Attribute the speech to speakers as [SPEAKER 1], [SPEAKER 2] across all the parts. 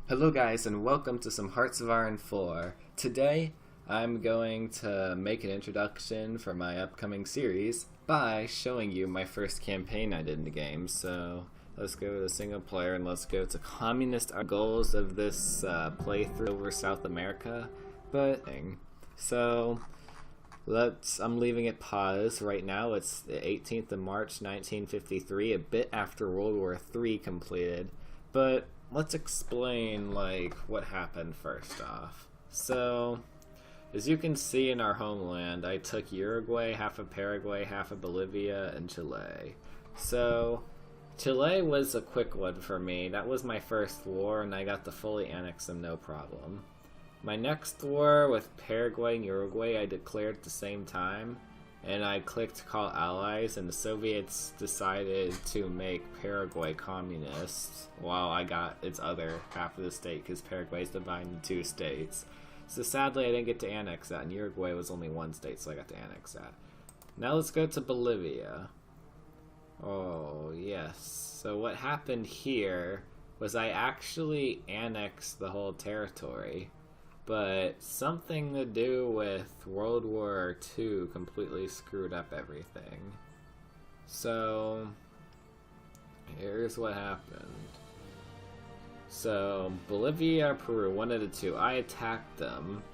[SPEAKER 1] Hello guys and welcome to some Hearts of Iron 4. Today I'm going to make an introduction for my upcoming series by showing you my first campaign I did in the game. So let's go to single player and let's go to communist goals of this playthrough over South America. So I'm leaving it paused right now. It's the 18th of March 1953, a bit after World War III completed. But let's explain what happened first off. So as you can see in our homeland, I took Uruguay, half of Paraguay, half of Bolivia, and Chile. So Chile was a quick one for me. That was my first war and I got to fully annex them no problem. My next war with Paraguay and Uruguay I declared at the same time, and I clicked call allies, and the Soviets decided to make Paraguay communist while I got its other half of the state because Paraguay is divided into two states. So sadly I didn't get to annex that, and Uruguay was only one state, so I got to annex that. Now let's go to Bolivia. Oh yes, so what happened here was I actually annexed the whole territory, but something to do with World War II completely screwed up everything. So here's what happened. So Bolivia, Peru, one of the two, I attacked them,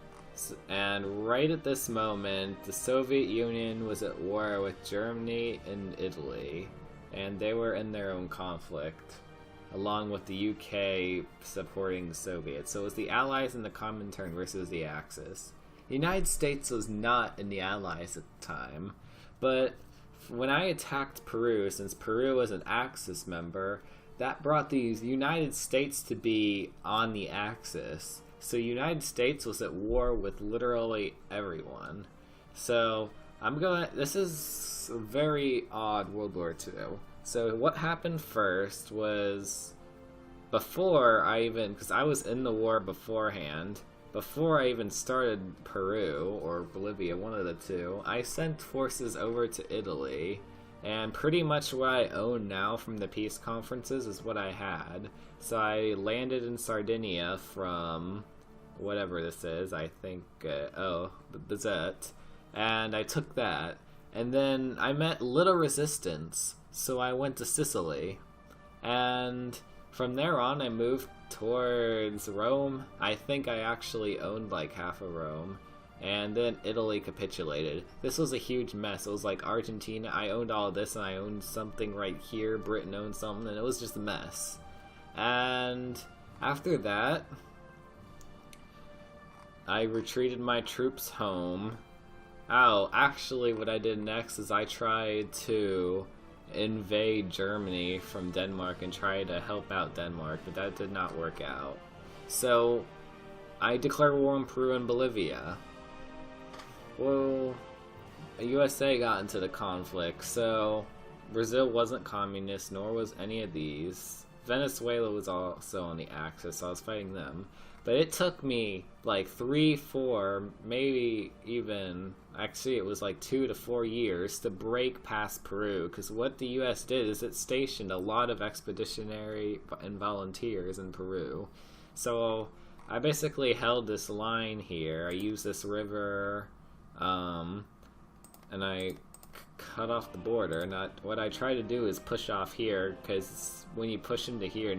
[SPEAKER 1] and right at this moment the Soviet Union was at war with Germany and Italy, and they were in their own conflict, along with the UK supporting the Soviets. So it was the Allies and the Comintern versus the Axis. The United States was not in the Allies at the time, but when I attacked Peru, since Peru was an Axis member, that brought the United States to be on the Axis. So the United States was at war with literally everyone. So this is a very odd World War II. So what happened first was, before I even, because I was in the war beforehand, before I even started Peru, or Bolivia, one of the two, I sent forces over to Italy, and pretty much what I own now from the peace conferences is what I had. So I landed in Sardinia from whatever this is, I think, Bizet, and I took that, and then I met little resistance. So I went to Sicily, and from there on I moved towards Rome. I think I actually owned like half of Rome, and then Italy capitulated. This was a huge mess. It was like Argentina, I owned all of this, and I owned something right here, Britain owned something, and it was just a mess. And after that, I retreated my troops home. Oh, actually what I did next is I tried to invade Germany from Denmark and try to help out Denmark, but that did not work out. So I declared war on Peru and Bolivia. Well, USA got into the conflict, so Brazil wasn't communist, nor was any of these. Venezuela was also on the Axis, so I was fighting them. But it took me like 3, 4, maybe even, actually it was like 2 to 4 years to break past Peru, because what the US did is it stationed a lot of expeditionary and volunteers in Peru. So I basically held this line here. I used this river, and I cut off the border. What I try to do is push off here, because when you push into here,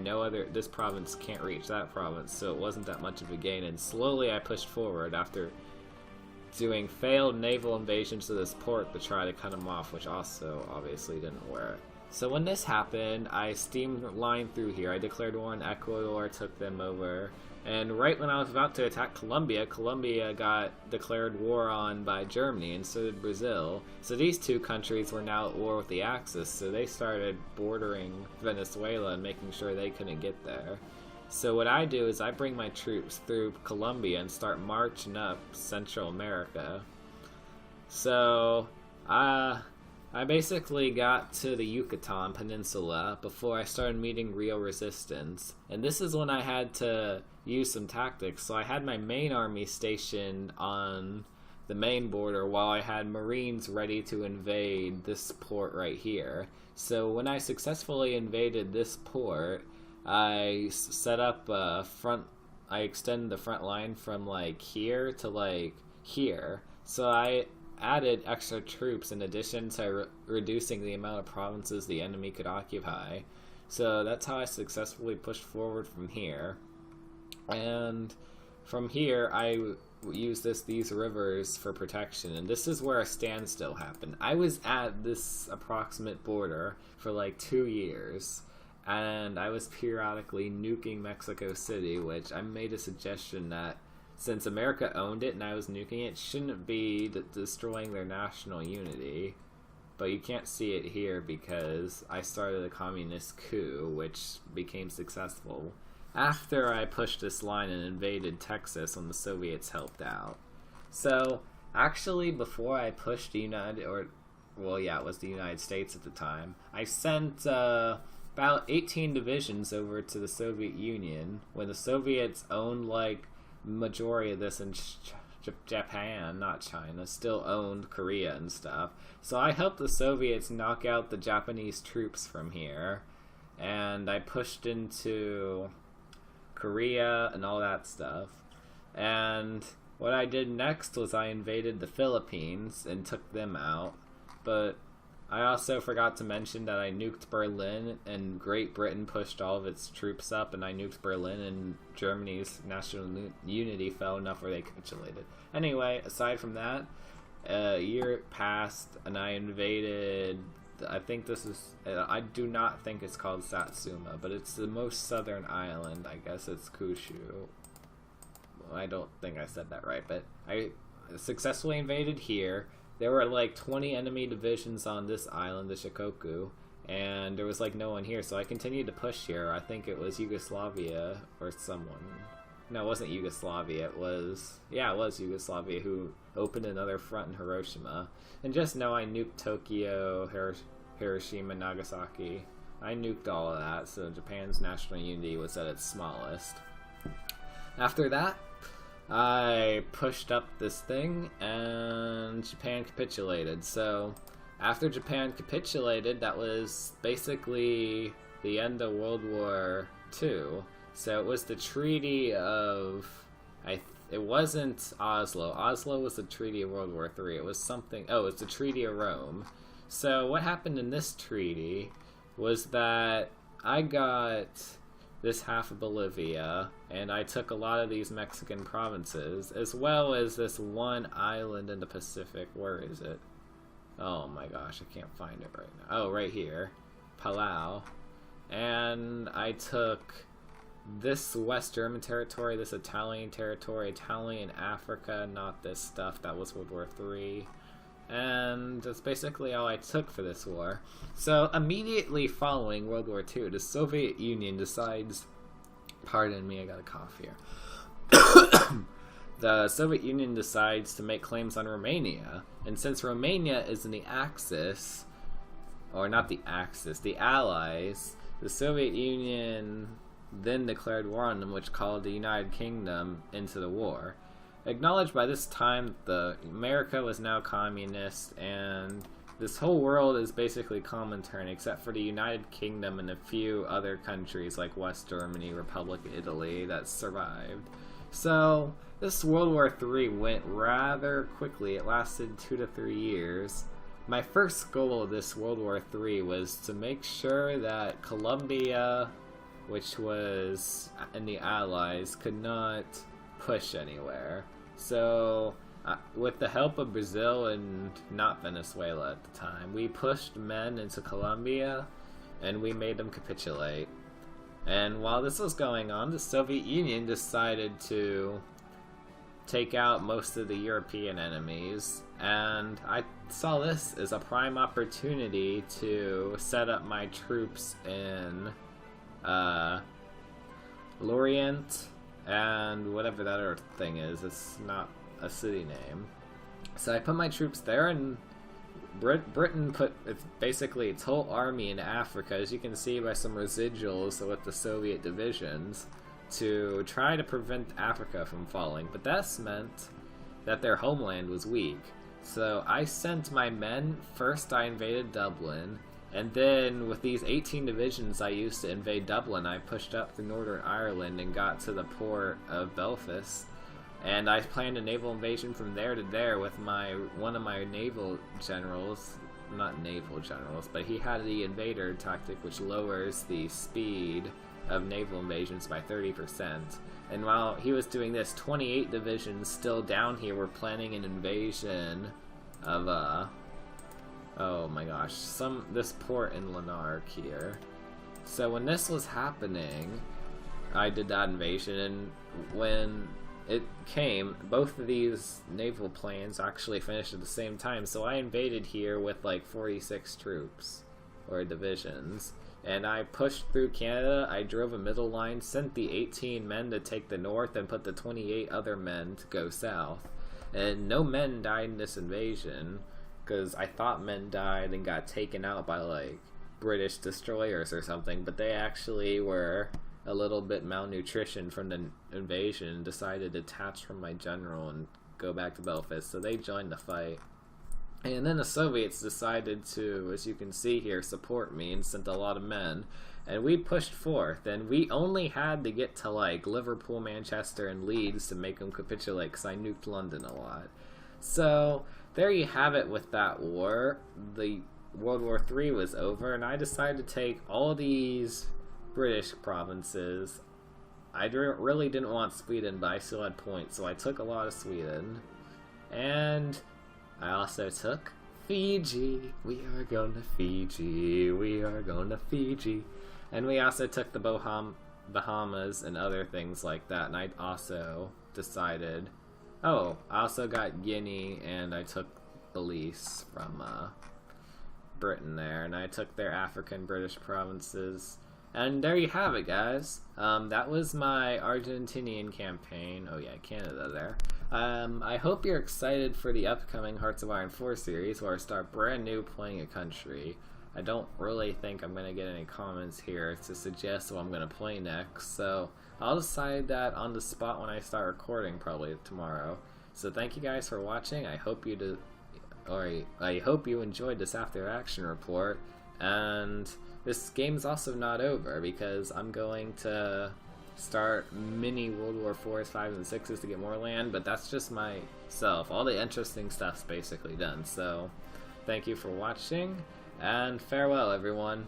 [SPEAKER 1] this province can't reach that province, so it wasn't that much of a gain. And slowly I pushed forward after doing failed naval invasions to this port to try to cut them off, which also obviously didn't work. So when this happened, I streamlined through here. I declared war on Ecuador, took them over, and right when I was about to attack Colombia, Colombia got declared war on by Germany, and so did Brazil. So these two countries were now at war with the Axis, so they started bordering Venezuela and making sure they couldn't get there. So what I do is I bring my troops through Colombia and start marching up Central America. So I basically got to the Yucatan Peninsula before I started meeting real resistance. And this is when I had to use some tactics. So I had my main army stationed on the main border while I had Marines ready to invade this port right here. So when I successfully invaded this port, I set up a front. I extended the front line from like here to like here. So I added extra troops in addition to reducing the amount of provinces the enemy could occupy. So that's how I successfully pushed forward from here. And from here, I use these rivers for protection, and this is where a standstill happened. I was at this approximate border for like 2 years, and I was periodically nuking Mexico City, which I made a suggestion that since America owned it and I was nuking it, shouldn't be destroying their national unity. But you can't see it here because I started a communist coup, which became successful after I pushed this line and invaded Texas when the Soviets helped out. So, actually, before I pushed the United, well, yeah, it was the United States at the time, I sent about 18 divisions over to the Soviet Union when the Soviets owned, like, majority of this in Japan, not China, still owned Korea and stuff. So I helped the Soviets knock out the Japanese troops from here, and I pushed into Korea and all that stuff. And what I did next was I invaded the Philippines and took them out. But I also forgot to mention that I nuked Berlin, and Great Britain pushed all of its troops up, and I nuked Berlin, and Germany's national unity fell enough where they capitulated. Anyway, aside from that, a year passed, and I invaded, I think this is, I do not think it's called Satsuma, but it's the most southern island. I guess it's Kyushu. Well, I don't think I said that right, but I successfully invaded here. There were like 20 enemy divisions on this island, the Shikoku, and there was like no one here, so I continued to push here. I think it was Yugoslavia or someone. No, it wasn't Yugoslavia, it was Yugoslavia who opened another front in Hiroshima. And just know I nuked Tokyo, Hiroshima, Nagasaki. I nuked all of that, so Japan's national unity was at its smallest. After that, I pushed up this thing, and Japan capitulated. So, after Japan capitulated, that was basically the end of World War II. So it was the Treaty of... it wasn't Oslo. Oslo was the Treaty of World War III. It was something... Oh, it's the Treaty of Rome. So what happened in this treaty was that I got this half of Bolivia, and I took a lot of these Mexican provinces, as well as this one island in the Pacific. Where is it? Oh my gosh, I can't find it right now. Oh, right here. Palau. And I took this West German territory, this Italian territory, Italian Africa, not this stuff, that was World War III. And that's basically all I took for this war. So immediately following World War II, the Soviet Union decides, pardon me, I got a cough here. The Soviet Union decides to make claims on Romania, and since Romania is in the Axis, or not the Axis, the Allies, the Soviet Union then declared war on them, which called the United Kingdom into the war. Acknowledged by this time that America was now communist, and this whole world is basically Comintern, except for the United Kingdom and a few other countries like West Germany, Republic of Italy, that survived. So, this World War III went rather quickly. It lasted 2 to 3 years. My first goal of this World War III was to make sure that Colombia, which was in the Allies, could not push anywhere. So, with the help of Brazil and not Venezuela at the time, we pushed men into Colombia and we made them capitulate. And while this was going on, the Soviet Union decided to take out most of the European enemies, and I saw this as a prime opportunity to set up my troops in Lorient and whatever that other thing is. It's not a city name. So I put my troops there, and Britain put basically its whole army in Africa, as you can see by some residuals with the Soviet divisions, to try to prevent Africa from falling. But that's meant that their homeland was weak. So I sent my men, first I invaded Dublin, And then with these 18 divisions I used to invade Dublin, I pushed up through Northern Ireland and got to the port of Belfast. And I planned a naval invasion from there to there with one of my naval generals, not naval generals, but he had the invader tactic, which lowers the speed of naval invasions by 30%. And while he was doing this, 28 divisions still down here were planning an invasion of oh my gosh, this port in Lanark here. So when this was happening, I did that invasion, and when it came, both of these naval plans actually finished at the same time, so I invaded here with like 46 troops, or divisions, and I pushed through Canada. I drove a middle line, sent the 18 men to take the north, and put the 28 other men to go south. And no men died in this invasion, because I thought men died and got taken out by like British destroyers or something, but they actually were a little bit malnutrition from the invasion and decided to detach from my general and go back to Belfast, so they joined the fight. And then the Soviets decided to, as you can see here, support me and sent a lot of men, and we pushed forth, and we only had to get to like Liverpool, Manchester, and Leeds to make them capitulate, because I nuked London a lot. So there you have it with that war. The World War III was over, and I decided to take all these British provinces. I really didn't want Sweden, but I still had points, so I took a lot of Sweden. And I also took Fiji. We are going to Fiji. We are going to Fiji. And we also took the Bahamas and other things like that. And I also decided... Oh, I also got Guinea, and I took Belize from Britain there. And I took their African British provinces. And there you have it, guys. That was my Argentinian campaign. Oh yeah, Canada there. I hope you're excited for the upcoming Hearts of Iron 4 series, where I start brand new playing a country. I don't really think I'm going to get any comments here to suggest what I'm going to play next, so I'll decide that on the spot when I start recording, probably tomorrow. So thank you guys for watching. I hope you I hope you enjoyed this after action report, and this game's also not over, because I'm going to start mini World War 4s, 5s, and 6s to get more land, but that's just myself. All the interesting stuff's basically done, so thank you for watching, and farewell, everyone.